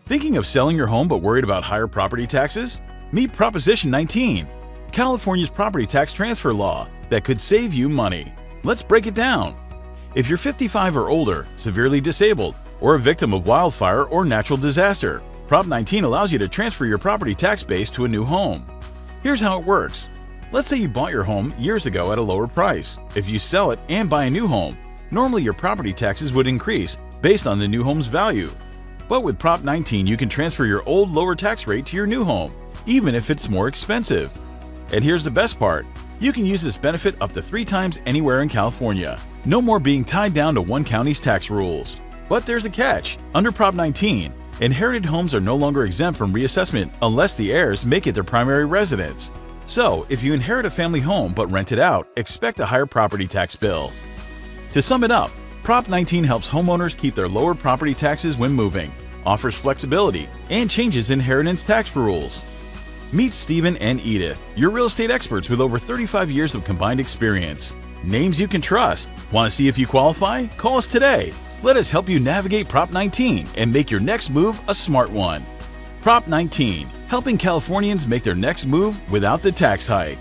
Thinking of selling your home but worried about higher property taxes? Meet Proposition 19, California's property tax transfer law that could save you money. Let's break it down. If you're 55 or older, severely disabled, or a victim of wildfire or natural disaster, Prop 19 allows you to transfer your property tax base to a new home. Here's how it works. Let's say you bought your home years ago at a lower price. If you sell it and buy a new home, normally your property taxes would increase based on the new home's value. But with Prop 19, you can transfer your old lower tax rate to your new home, even if it's more expensive. And here's the best part. You can use this benefit up to 3 times anywhere in California. No more being tied down to one county's tax rules. But there's a catch. Under Prop 19, inherited homes are no longer exempt from reassessment unless the heirs make it their primary residence. So, if you inherit a family home but rent it out, expect a higher property tax bill. To sum it up, Prop 19 helps homeowners keep their lower property taxes when moving, offers flexibility, and changes inheritance tax rules. Meet Steven and Edith, your real estate experts with over 35 years of combined experience. Names you can trust. Want to see if you qualify? Call us today. Let us help you navigate Prop 19 and make your next move a smart one. Prop 19, helping Californians make their next move without the tax hike.